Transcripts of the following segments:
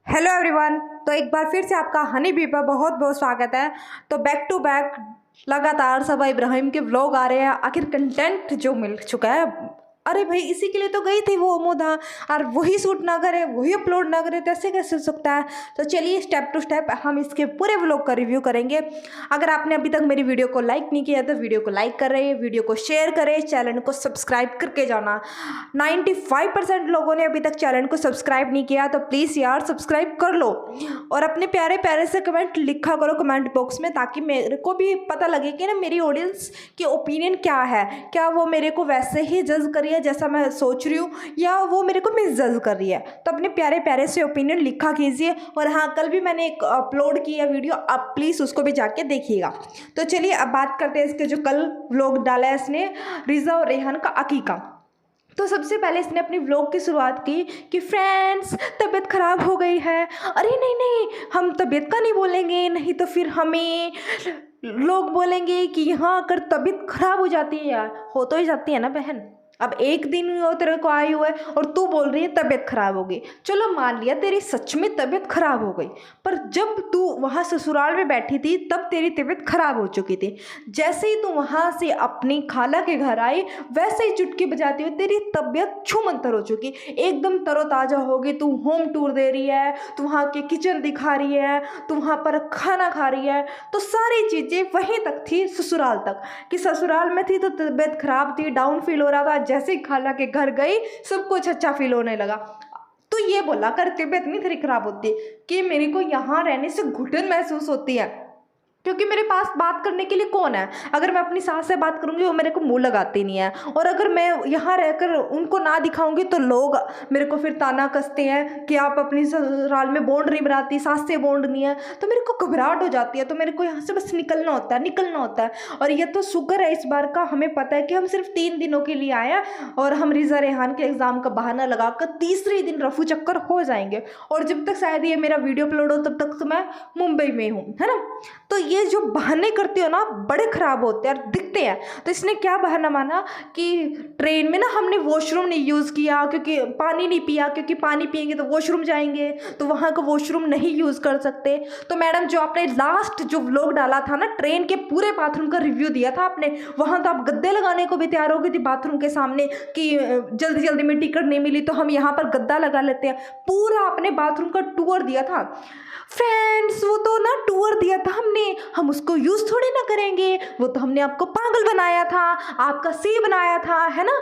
Hello everyone. तो एक बार फिर से आपका हनी बी पर बहुत बहुत स्वागत है। तो बैक टू बैक लगातार सबा इब्राहिम के व्लॉग आ रहे हैं। आखिर कंटेंट जो मिल चुका है, अरे भाई इसी के लिए तो गई थी वो मोदा, और वही शूट ना करे, वही अपलोड ना करे, तो ऐसे कैसे हो सकता है। तो चलिए स्टेप टू स्टेप हम इसके पूरे व्लॉग का रिव्यू करेंगे। अगर आपने अभी तक मेरी वीडियो को लाइक नहीं किया तो वीडियो को लाइक करें, वीडियो को शेयर करें, चैनल को सब्सक्राइब करके जाना। 95% लोगों ने अभी तक चैनल को सब्सक्राइब नहीं किया, तो प्लीज़ यार सब्सक्राइब कर लो और अपने प्यारे प्यारे से कमेंट लिखा करो कमेंट बॉक्स में, ताकि मेरे को भी पता लगे कि ना मेरी ऑडियंस की ओपिनियन क्या है। क्या वो मेरे को वैसे ही जज करिए जैसा मैं सोच रही हूँ, या वो मेरे को मिस जज कर रही है। तो अपने प्यारे प्यारे से ओपिनियन लिखा कीजिए। और हाँ, कल भी मैंने एक अपलोड किया वीडियो, आप प्लीज़ उसको भी जाके देखिएगा। तो चलिए अब बात करते हैं इसके जो कल व्लॉग डाला है इसने, रिज़ा और रेहान का अकीका। तो सबसे पहले इसने अपनी व्लॉग की शुरुआत की कि फ्रेंड्स तबीयत ख़राब हो गई है। अरे नहीं नहीं, हम तबीयत का नहीं बोलेंगे, नहीं तो फिर हमें लोग बोलेंगे कि यहाँ अगर तबीयत ख़राब हो जाती है, यार हो तो ही जाती है ना बहन। अब एक दिन वो तेरे को आई हुआ है और तू बोल रही है तबीयत खराब हो गई। चलो मान लिया तेरी सच में तबीयत खराब हो गई, पर जब तू वहाँ ससुराल में बैठी थी तब तेरी तबीयत खराब हो चुकी थी। जैसे ही तू वहाँ से अपनी खाला के घर आई, वैसे ही चुटकी बजाती हुई तेरी तबीयत छूमंतर हो चुकी, एकदम तरोताज़ा हो गई। तू होम टूर दे रही है, तू वहाँ के किचन दिखा रही है, तू वहाँ पर खाना खा रही है। तो सारी चीज़ें वहीं तक थी ससुराल तक, कि ससुराल में थी तो तबीयत खराब थी, डाउन फील हो रहा था। जैसे ही खाला के घर गई सब कुछ अच्छा फील होने लगा। तो ये बोला कर तबीयत नहीं तेरी खराब होती कि मेरे को यहाँ रहने से घुटन महसूस होती है, क्योंकि मेरे पास बात करने के लिए कौन है। अगर मैं अपनी सास से बात करूंगी वो मेरे को मुंह लगाती नहीं है, और अगर मैं यहाँ रहकर उनको ना दिखाऊंगी तो लोग मेरे को फिर ताना कसते हैं कि आप अपनी ससुराल में बॉन्ड नहीं बनाती, सास से बॉन्ड नहीं है। तो मेरे को घबराहट हो जाती है, तो मेरे को यहाँ से बस निकलना होता है। और ये तो शुक्र है इस बार का, हमें पता है कि हम सिर्फ 3 दिनों के लिए आए हैं, और हम रिज़ा रेहान के एग्ज़ाम का बहाना लगाकर तीसरे दिन रफू चक्कर हो जाएंगे। और जब तक शायद ये मेरा वीडियो अपलोड हो तब तक तो मैं मुंबई में हूँ, है ना। तो ये जो बहाने करते हो ना बड़े ख़राब होते हैं और दिखते हैं। तो इसने क्या बहाना माना कि ट्रेन में ना हमने वॉशरूम नहीं यूज़ किया, क्योंकि पानी नहीं पिया, क्योंकि पानी पिएंगे तो वॉशरूम जाएंगे, तो वहाँ का वॉशरूम नहीं यूज़ कर सकते। तो मैडम जो आपने लास्ट जो व्लॉग डाला था ना, ट्रेन के पूरे बाथरूम का रिव्यू दिया था आपने, वहाँ तो आप गद्दे लगाने को भी तैयार हो गई थी बाथरूम के सामने कि जल्दी जल्दी में टिकट नहीं मिली तो हम यहाँ पर गद्दा लगा लेते हैं। पूरा आपने बाथरूम का टूर दिया था फ्रेंड्स। वो तो ना टूर दिया था हमने, हम उसको यूज़ थोड़ी ना करेंगे, वो तो हमने आपको पागल बनाया था, आपका सी बनाया था, है ना।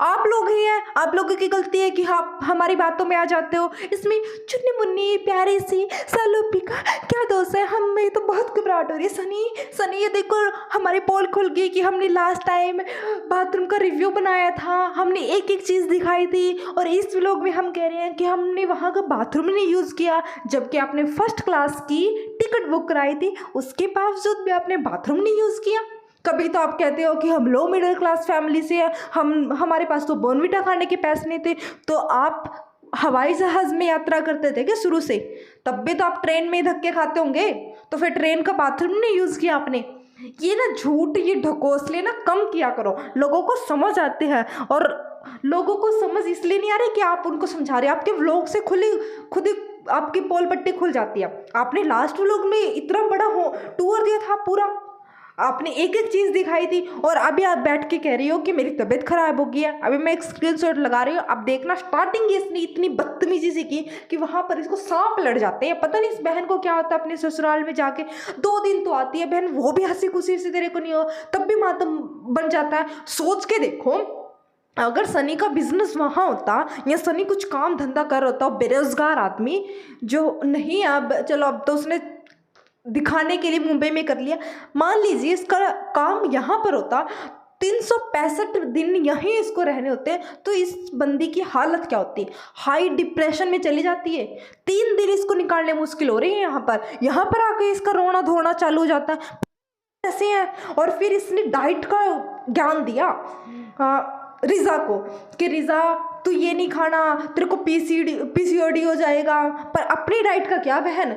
आप लोग ही हैं, आप लोगों की गलती है कि आप हमारी बातों में आ जाते हो। इसमें चुन्नी मुन्नी प्यारी सी सालोपी का क्या दोष है। हमें तो बहुत घबराहट हो रही है। सनी ये देखो हमारी पोल खुल गई कि हमने लास्ट टाइम बाथरूम का रिव्यू बनाया था, हमने एक एक चीज़ दिखाई थी, और इस व्लॉग में हम कह रहे हैं कि हमने वहाँ का बाथरूम नहीं यूज़ किया, जबकि आपने फर्स्ट क्लास की टिकट बुक कराई थी, उसके बावजूद भी आपने बाथरूम नहीं यूज़ किया। कभी तो आप कहते हो कि हम लो मिडिल क्लास फैमिली से हैं, हमारे पास तो बॉर्नविटा खाने के पैसे नहीं थे। तो आप हवाई जहाज़ में यात्रा करते थे क्या शुरू से? तब भी तो आप ट्रेन में ही धक्के खाते होंगे, तो फिर ट्रेन का बाथरूम नहीं यूज़ किया आपने। ये ना झूठ, ये ढकोसले ना कम किया करो, लोगों को समझ आते हैं। और लोगों को समझ इसलिए नहीं आ रही कि आप उनको समझा रहे हैं, आपके व्लॉग से खुद ही आपकी पोल पट्टी खुल जाती है। आपने लास्ट व्लॉग में इतना बड़ा टूर दिया था पूरा, आपने एक एक चीज़ दिखाई थी, और अभी आप बैठ के कह रही हो कि मेरी तबीयत खराब हो गई है। अभी मैं एक स्क्रीनशॉट लगा रही हूँ, आप देखना। स्टार्टिंग इसने इतनी बदतमीजी से की कि वहाँ पर इसको सांप लड़ जाते हैं। पता नहीं इस बहन को क्या होता है, अपने ससुराल में जाके 2 दिन तो आती है बहन, वो भी हंसी खुशी से तेरे को नहीं हो, तब भी मातम बन जाता है। सोच के देखो, अगर सनी का बिजनेस वहाँ होता, या सनी कुछ काम धंधा कर होता, बेरोजगार आदमी जो नहीं, अब चलो अब तो उसने दिखाने के लिए मुंबई में कर लिया, मान लीजिए इसका काम यहाँ पर होता, 365 दिन यहीं इसको रहने होते, तो इस बंदी की हालत क्या होती? हाई डिप्रेशन में चली जाती है। 3 दिन इसको निकालने मुश्किल हो रही है यहाँ पर आके इसका रोना धोना चालू हो जाता है ऐसे है। और फिर इसने डाइट का ज्ञान दिया रिज़ा को कि रिज़ा तू ये नहीं खाना, तेरे को पीसीओडी हो जाएगा। पर अपनी डाइट का क्या बहन,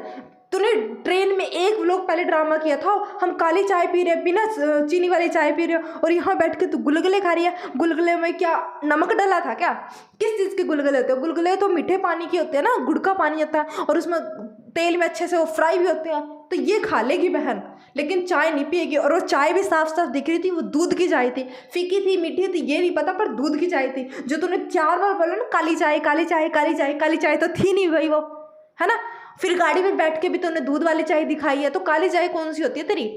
तूने ट्रेन में एक व्लॉग पहले ड्रामा किया था, हम काली चाय पी रहे हैं, बिना चीनी वाली चाय पी रहे हो, और यहाँ बैठ के तू गुलगुले खा रही है। गुलगुले में क्या नमक डला था क्या? किस चीज़ के गुलगुले होते हैं? गुलगुले तो मीठे पानी के होते हैं ना, गुड़ का पानी आता है और उसमें तेल में अच्छे से वो फ्राई भी होते हैं। तो ये खा लेगी बहन, लेकिन चाय नहीं पिएगी। और वो चाय भी साफ साफ दिख रही थी, वो दूध की चाय थी। फीकी थी, मीठी थी, ये नहीं पता, पर दूध की चाय थी। जो तूने 4 बार बोला ना काली चाय काली चाय काली चाय, काली चाय तो थी नहीं भाई वो, है ना। फिर गाड़ी में बैठ के भी तूने दूध वाली चाय दिखाई है, तो काली चाय कौन सी होती है तेरी?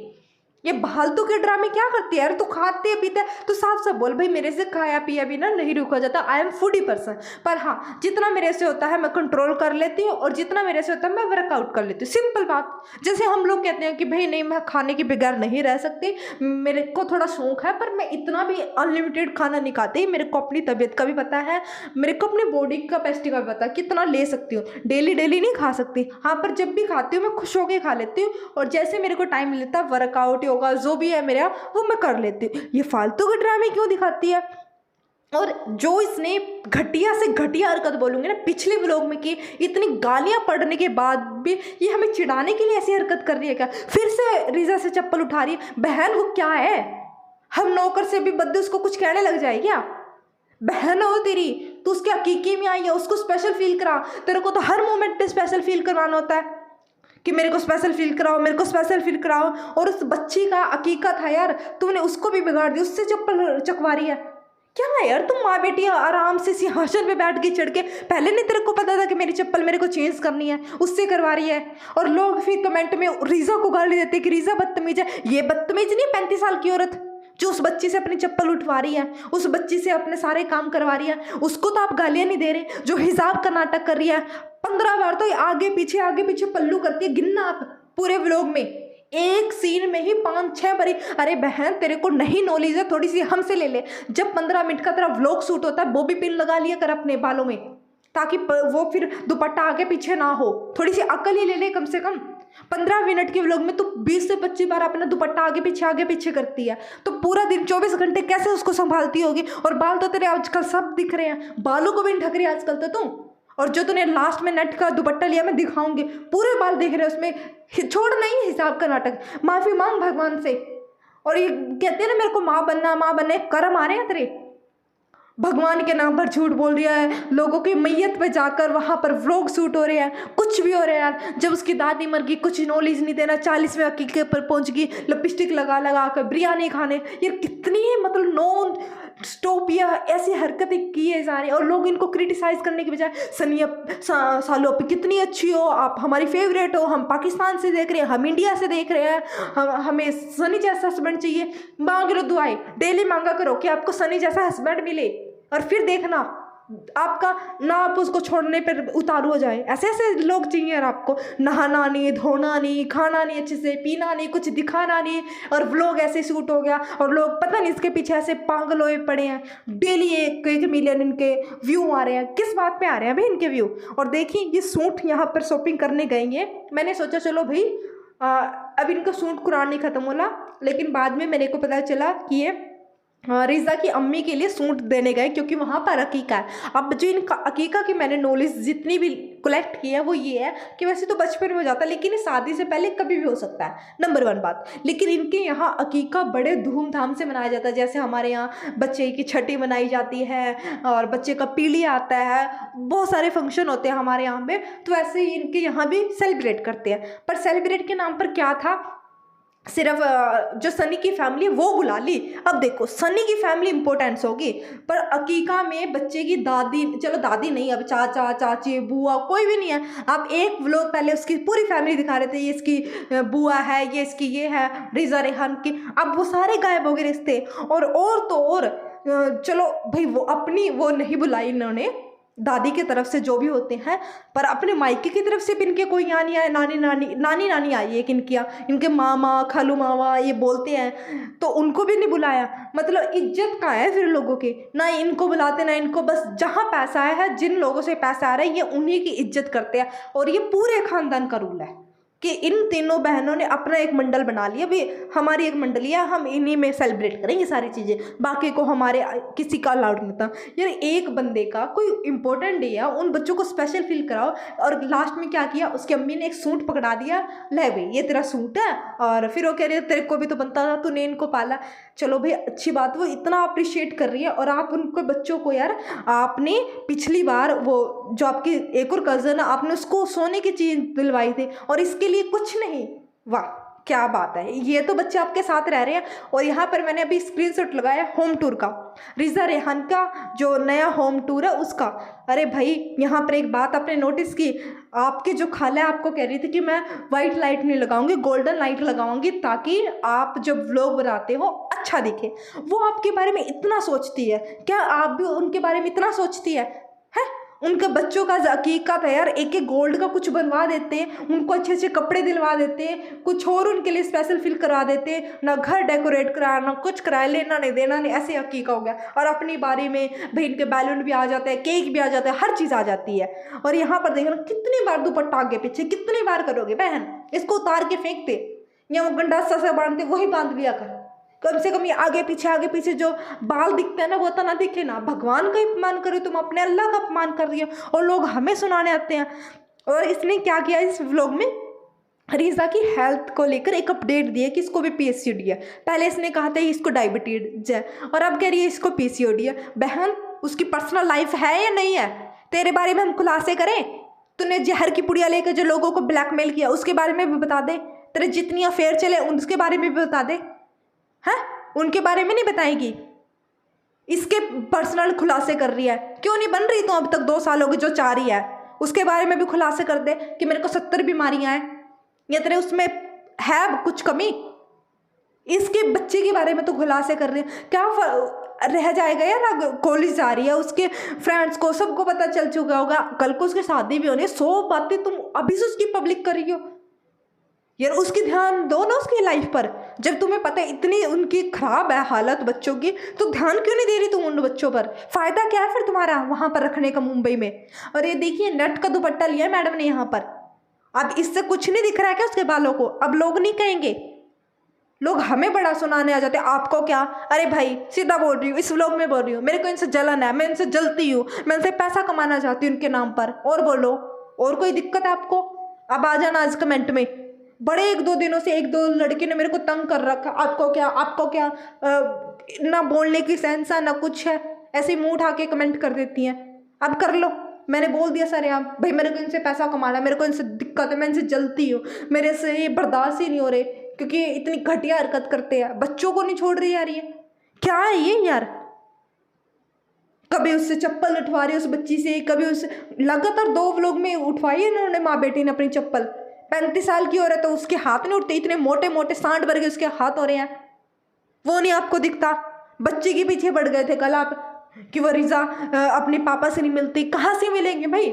ये फालतू के ड्रामे क्या करती है यार? तू खाते है पीते है तो साफ साफ बोल भाई, मेरे से खाया पिया भी ना नहीं रुका जाता। I am foodie person. पर हाँ, जितना मेरे से होता है मैं कंट्रोल कर लेती हूँ, और जितना मेरे से होता है मैं वर्कआउट कर लेती हूँ। सिंपल बात। जैसे हम लोग कहते हैं कि भाई नहीं, मैं खाने के बगैर नहीं रह सकती, मेरे को थोड़ा शौक है, पर मैं इतना भी अनलिमिटेड खाना नहीं खाती। मेरे को अपनी तबीयत का भी पता है, मेरे को अपनी बॉडी कैपेसिटी का भी पता है, कितना ले सकती हूँ। डेली डेली नहीं खा सकती, हाँ, पर जब भी खाती हूँ मैं खुश होकर खा लेती हूँ। और जैसे मेरे को टाइम मिलता है, वर्कआउट योगा जो भी है मेरा, वो मैं कर लेती हूँ। ये फालतू के ड्रामे क्यों दिखाती है? और जो इसने घटिया से घटिया हरकत बोलूँगी ना पिछले व्लॉग में की, इतनी गालियाँ पड़ने के बाद भी ये हमें चिढ़ाने के लिए ऐसी हरकत कर रही है क्या? फिर से रीजा से चप्पल उठा रही है। बहन वो क्या है, हम नौकर से भी बदले उसको कुछ कहने लग जाए क्या? बहन हो तेरी, तो उसके अकीके में आई है, उसको स्पेशल फील करा। तेरे को तो हर मोमेंट पे स्पेशल फील करवाना होता है कि मेरे को स्पेशल फील कराओ, मेरे को स्पेशल फील कराओ। और उस बच्ची का अकीका था यार, तुमने उसको भी बिगाड़ दिया, उससे चप्पल चकवा रही है। क्या है यार, तुम माँ बेटी आराम से सिंहासन पे बैठ के चढ़ के, पहले नहीं तेरे को पता था कि मेरी चप्पल मेरे को चेंज करनी है, उससे करवा रही है। और लोग फिर कमेंट में रीजा को गाली देते कि रीजा बदतमीज है। ये बदतमीज नहीं, 35 साल की औरत जो उस बच्ची से अपनी चप्पल उठवा रही है, उस बच्ची से अपने सारे काम करवा रही है, उसको तो आप गालियां नहीं दे रहे। जो हिसाब का नाटक कर रही है, 15 बार तो आगे पीछे पल्लू करती है। गिनना आप पूरे व्लॉग में, एक सीन में ही 5-6 बारी। अरे बहन, तेरे को नहीं नॉलेज है, थोड़ी सी हमसे ले ले। जब 15 मिनट का तेरा व्लॉग शूट होता है, बॉबी पिन लगा लिया कर अपने बालों में, ताकि वो फिर दुपट्टा आगे पीछे ना हो। थोड़ी सी अकल ही ले ले कम से कम। 15 मिनट के व्लॉग में तो 20 से 25 बार अपना दुपट्टा आगे पीछे करती है, तो पूरा दिन 24 घंटे कैसे उसको संभालती होगी? और बाल तो तेरे आजकल सब दिख रहे हैं, बालों को भी नहीं ढक रही आजकल तो तुम। और जो तूने लास्ट में नेट का दुपट्टा लिया, मैं दिखाऊंगी, पूरे बाल दिख रहे हैं उसमें। छोड़ नहीं हिसाब का नाटक, माफी मांग भगवान से। और ये कहते हैं ना मेरे को माँ बनना, कर्म आ रहे हैं तेरे। भगवान के नाम पर झूठ बोल रहा है, लोगों की मैयत पे जाकर वहाँ पर व्लॉग शूट हो रहे हैं, कुछ भी हो रहा है यार। जब उसकी दादी मर गई, कुछ नॉलेज नहीं देना, 40वें अकीके पर पहुँच गई, लिपस्टिक लगा कर बिरयानी खाने। यार कितनी मतलब नॉन स्टॉपिया ऐसी हरकतें की है सारे, और लोग इनको क्रिटिसाइज करने के बजाय सनिया सालो आप कितनी अच्छी हो, आप हमारी फेवरेट हो, हम पाकिस्तान से देख रहे हैं, हम इंडिया से देख रहे हैं, हमें सनी जैसा हस्बैंड चाहिए। मांग लो दुआएं, डेली मांगा करो कि आपको सनी जैसा हस्बैंड मिले, और फिर देखना आपका ना आप उसको छोड़ने पर उतारू हो जाए। ऐसे ऐसे लोग चाहिए यार आपको, नहाना नहीं, धोना नहीं, खाना नहीं, अच्छे से पीना नहीं, कुछ दिखाना नहीं, और व्लॉग ऐसे शूट हो गया। और लोग पता नहीं इसके पीछे ऐसे पागल हुए पड़े हैं। डेली 1 मिलियन इनके व्यू आ रहे हैं। किस बात पे आ रहे हैं भाई इनके व्यू? और देखिए ये सूट यहाँ पर शॉपिंग करने गई है। मैंने सोचा चलो भाई अब इनका सूट कुरान नहीं ख़त्म होला, लेकिन बाद में मेरे को पता चला कि ये रीज़ा की अम्मी के लिए सूट देने गए, क्योंकि वहाँ पर अकीका है। अब जो इनका अकीका की मैंने नॉलेज जितनी भी कलेक्ट की है वो ये है कि वैसे तो बचपन में हो जाता है, लेकिन शादी से पहले कभी भी हो सकता है, नंबर 1 बात। लेकिन इनके यहाँ अकीका बड़े धूमधाम से मनाया जाता है। जैसे हमारे यहाँ बच्चे की छठी मनाई जाती है, और बच्चे का पीली आता है, बहुत सारे फंक्शन होते हैं हमारे यहाँ पे, तो वैसे ही इनके यहाँ भी सेलिब्रेट करते हैं। पर सेलिब्रेट के नाम पर क्या था, सिर्फ जो सनी की फैमिली है वो बुला ली। अब देखो सनी की फैमिली इंपॉर्टेंस होगी, पर अकीका में बच्चे की दादी, चलो दादी नहीं, अब चाचा चाची बुआ कोई भी नहीं है। आप एक व्लॉग पहले उसकी पूरी फैमिली दिखा रहे थे, ये इसकी बुआ है, ये इसकी ये है रीजा रेहान की। अब वो सारे गायब हो गए रिश्ते। और तो और चलो भाई वो अपनी वो नहीं बुलाई इन्होंने, दादी की तरफ से जो भी होते हैं, पर अपने मायके की तरफ से भी इनके कोई यहाँ नहीं आए। नानी आई है इनके मामा खालू मामा ये बोलते हैं, तो उनको भी नहीं बुलाया। मतलब इज्जत कहाँ है फिर लोगों की? ना इनको बुलाते ना इनको, बस जहाँ पैसा है, जिन लोगों से पैसा आ रहा है ये उन्हीं की इज्जत करते हैं। और ये पूरे खानदान का रूल है, कि इन तीनों बहनों ने अपना एक मंडल बना लिया, भी हमारी एक मंडली है, हम इन्हीं में सेलिब्रेट करेंगे सारी चीज़ें, बाकी को हमारे किसी का अलाउड नहीं था। यार एक बंदे का कोई इंपॉर्टेंट डे है, उन बच्चों को स्पेशल फील कराओ। और लास्ट में क्या किया, उसकी अम्मी ने एक सूट पकड़ा दिया, ले भाई ये तेरा सूट है, और फिर वो कह रही है तेरे को भी तो बनता था, तूने इनको पाला। चलो भाई अच्छी बात, वो इतना अप्रिशिएट कर रही है। और आप उनके बच्चों को, यार आपने पिछली बार वो जो आपकी एक और कज़न है, आपने उसको सोने की चीज़ दिलवाई थी और इसके लिए कुछ नहीं। वाह क्या बात है, ये तो बच्चे आपके साथ रह रहे हैं। और यहाँ पर मैंने अभी स्क्रीनशॉट लगाया होम टूर का, रिज़ा रेहान का जो नया होम टूर है उसका। अरे भाई यहाँ पर एक बात आपने नोटिस की, आपकी जो खाला आपको कह रही थी कि मैं वाइट लाइट नहीं लगाऊंगी, गोल्डन लाइट लगाऊंगी ताकि आप जब व्लॉग बनाते हो अच्छा दिखे। वो आपके बारे में इतना सोचती है, क्या आप भी उनके बारे में इतना सोचती है? उनके बच्चों का हकीकत है यार, एक एक गोल्ड का कुछ बनवा देते हैं, उनको अच्छे अच्छे कपड़े दिलवा देते हैं, कुछ और उनके लिए स्पेशल फील करा देते हैं, ना घर डेकोरेट कराया ना कुछ कराया, लेना नहीं देना नहीं, ऐसे हकीका हो गया। और अपनी बारी में भाई इनके बैलून भी आ जाते हैं, केक भी आ जाता है, हर चीज़ आ जाती है। और यहाँ पर देखना कितनी बार दुपट्टा आगे पीछे, कितनी बार करोगे बहन, इसको उतार के फेंकते या वो गंडासा से बांधते वही बांध लिया कर। कम से कम ये आगे पीछे जो बाल दिखते हैं ना वो तो ना दिखे ना। भगवान का अपमान करो तुम, अपने अल्लाह का अपमान कर रही हो और लोग हमें सुनाने आते हैं। और इसने क्या किया इस व्लॉग में, रीज़ा की हेल्थ को लेकर एक अपडेट दिया कि इसको भी पीसीओडी है। पहले इसने कहा था इसको डायबिटीज है और अब कह रही है इसको पीसीओडी है। बहन उसकी पर्सनल लाइफ है या नहीं है, तेरे बारे में हम खुलासे करें? तूने जहर की पुड़िया लेकर जो लोगों को ब्लैकमेल किया उसके बारे में भी बता दे, तेरे जितनी अफेयर चले उसके बारे में भी बता दे। हैं उनके बारे में नहीं बताएगी, इसके पर्सनल खुलासे कर रही है। क्यों नहीं बन रही? तो अब तक 2 साल हो गए, जो चाह रही है उसके बारे में भी खुलासे कर दे कि मेरे को 70 बीमारियां हैं या तेरे उसमें है कुछ कमी। इसके बच्चे के बारे में तो खुलासे कर रही है, क्या रह जाएगा यार। कॉलेज जा रही है, उसके फ्रेंड्स को सबको पता चल चुका होगा, कल को उसकी शादी भी होनी है। 100 बातें तुम अभी से उसकी पब्लिक कर रही हो यार। उसकी ध्यान दो ना उसकी लाइफ पर, जब तुम्हें पता है इतनी उनकी खराब है हालत बच्चों की, तो ध्यान क्यों नहीं दे रही तुम उन बच्चों पर? फायदा क्या है फिर तुम्हारा वहां पर रखने का मुंबई में? और ये देखिए नेट का दुपट्टा लिया है मैडम ने यहाँ पर। अब इससे कुछ नहीं दिख रहा है क्या उसके बालों को? अब लोग नहीं कहेंगे, लोग हमें बड़ा सुनाने आ जाते हैं। आपको क्या? अरे भाई सीधा बोल रही हूँ, इस व्लॉग में बोल रही हूँ, मेरे को इनसे जलन है, मैं इनसे जलती हूँ, मैं इनसे पैसा कमाना चाहती हूँ उनके नाम पर। और बोलो, और कोई दिक्कत है आपको? अब आ जाना आज कमेंट में। बड़े 1-2 दिनों से 1-2 लड़के ने मेरे को तंग कर रखा, आपको क्या ना बोलने की सेंस है ना कुछ है, ऐसे मुंह उठा के कमेंट कर देती हैं। अब कर लो, मैंने बोल दिया सर आप भाई मेरे को इनसे पैसा कमाना है, मेरे को इनसे दिक्कत है, मैं इनसे जलती हूँ, मेरे से ये बर्दाश्त ही नहीं हो रहे क्योंकि इतनी घटिया हरकत करते हैं, बच्चों को नहीं छोड़ रही यार। ये क्या है ये यार? कभी उससे चप्पल उठवा रही है उस बच्ची से, कभी उस लगातार 2 व्लॉग में उठवाई है इन्होंने माँ बेटी ने अपनी चप्पल। 35 साल की हो रहा है तो उसके हाथ नहीं उठते, इतने मोटे मोटे सांड भर के उसके हाथ हो रहे हैं, वो नहीं आपको दिखता? बच्चे के पीछे बढ़ गए थे कल आप कि वो रिज़ा अपने पापा से नहीं मिलती। कहाँ से मिलेंगे भाई?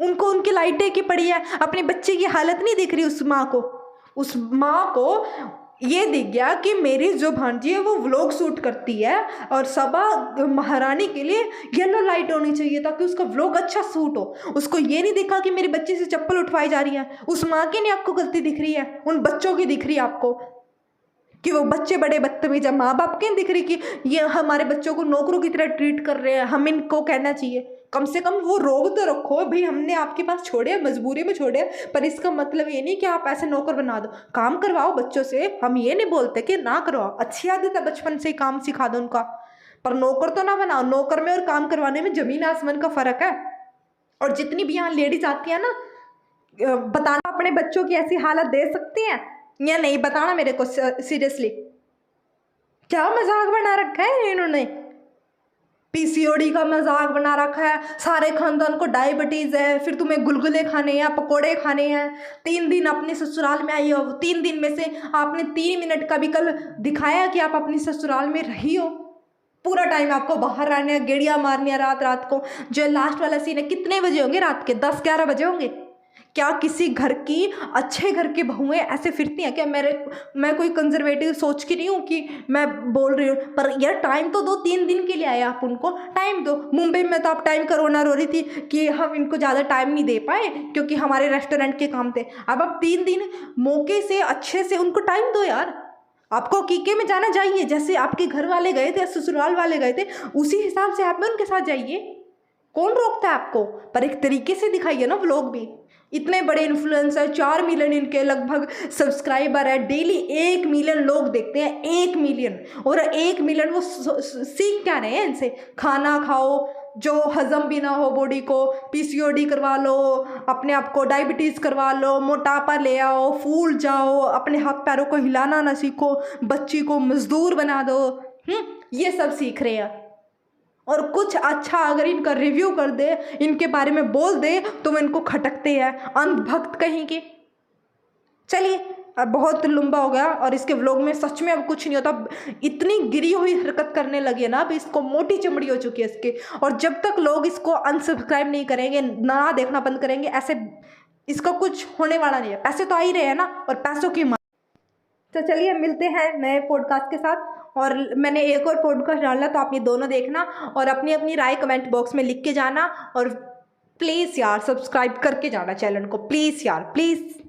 उनको उनकी लाइटें की पड़ी है, अपने बच्चे की हालत नहीं दिख रही उस माँ को। उस माँ को ये दिख गया कि मेरी जो भांजी है वो व्लॉग शूट करती है और सबा महारानी के लिए येलो लाइट होनी चाहिए ताकि उसका व्लॉग अच्छा शूट हो। उसको ये नहीं दिखा कि मेरी बच्ची से चप्पल उठवाई जा रही है। उस माँ की नहीं आपको गलती दिख रही है, उन बच्चों की दिख रही है आपको कि वो बच्चे बड़े बदतमीज है। माँ बाप की नहीं दिख रही कि ये हमारे बच्चों को नौकरों की तरह ट्रीट कर रहे हैं, हम इनको कहना चाहिए। कम से कम वो रोब तो रखो भाई, हमने आपके पास छोड़े, मजबूरी में छोड़े, पर इसका मतलब ये नहीं कि आप ऐसे नौकर बना दो। काम करवाओ बच्चों से, हम ये नहीं बोलते कि ना करवाओ, अच्छी आदत है बचपन से ही काम सिखा दो उनका, पर नौकर तो ना बनाओ। नौकर में और काम करवाने में जमीन आसमान का फर्क है। और जितनी भी यहाँ लेडीज आती है ना, बताना अपने बच्चों की ऐसी हालत दे सकती हैं या नहीं, बताना मेरे को सीरियसली। क्या मजाक बना रखा है इन्होंने? पीसीओडी का मजाक बना रखा है, सारे खानदान को डायबिटीज है, फिर तुम्हें गुलगुले खाने हैं, पकोड़े खाने हैं। 3 दिन अपने ससुराल में आई हो, 3 दिन में से आपने 3 मिनट का भी कल दिखाया कि आप अपनी ससुराल में रही हो। पूरा टाइम आपको बाहर रहने है, गेड़ियाँ मारनी है रात रात को। जो लास्ट वाला सीन है, कितने बजे होंगे? रात के 10-11 बजे होंगे। क्या किसी घर की अच्छे घर की बहुएं ऐसे फिरती हैं क्या? मैं कोई कंजर्वेटिव सोच की नहीं हूँ कि मैं बोल रही हूँ, पर यार टाइम तो दो, 3 दिन के लिए आए, आप उनको टाइम दो। मुंबई में तो आप टाइम कोरोना रो रही थी कि हम इनको ज़्यादा टाइम नहीं दे पाए क्योंकि हमारे रेस्टोरेंट के काम थे। अब आप 3 दिन मौके से अच्छे से उनको टाइम दो यार। आपको कीके में जाना चाहिए, जैसे आपके घर वाले गए थे, ससुराल वाले गए थे, उसी हिसाब से आप भी उनके साथ जाइए। कौन रोकता है आपको? पर एक तरीके से दिखाइए ना व्लॉग भी। इतने बड़े इन्फ्लुएंसर, 4 मिलियन इनके लगभग सब्सक्राइबर है, डेली 1 मिलियन लोग देखते हैं, 1 मिलियन। और 1 मिलियन वो सीख क्या रहे हैं इनसे? खाना खाओ जो हजम भी ना हो बॉडी को, पीसीओडी करवा लो, अपने आप को डायबिटीज़ करवा लो, मोटापा ले आओ, फूल जाओ, अपने हाथ पैरों को हिलाना ना सीखो, बच्ची को मजदूर बना दो। ये सब सीख रहे हैं। और कुछ अच्छा अगर इनका रिव्यू कर दे, इनके बारे में बोल दे, तो वो इनको खटकते हैं, अंधभक्त कहीं के। चलिए, अब बहुत लंबा हो गया और इसके व्लॉग में सच में अब कुछ नहीं होता। इतनी गिरी हुई हरकत करने लगी है ना, अब इसको मोटी चमड़ी हो चुकी है इसके। और जब तक लोग इसको अनसब्सक्राइब नहीं करेंगे, ना देखना बंद करेंगे, ऐसे इसका कुछ होने वाला नहीं है। पैसे तो आ ही रहे हैं ना, और पैसों की मांग। तो चलिए मिलते हैं नए पॉडकास्ट के साथ। और मैंने एक और पॉडकास्ट डाला, तो आप ये दोनों देखना और अपनी अपनी राय कमेंट बॉक्स में लिख के जाना। और प्लीज़ यार सब्सक्राइब करके जाना चैनल को, प्लीज़ यार, प्लीज़।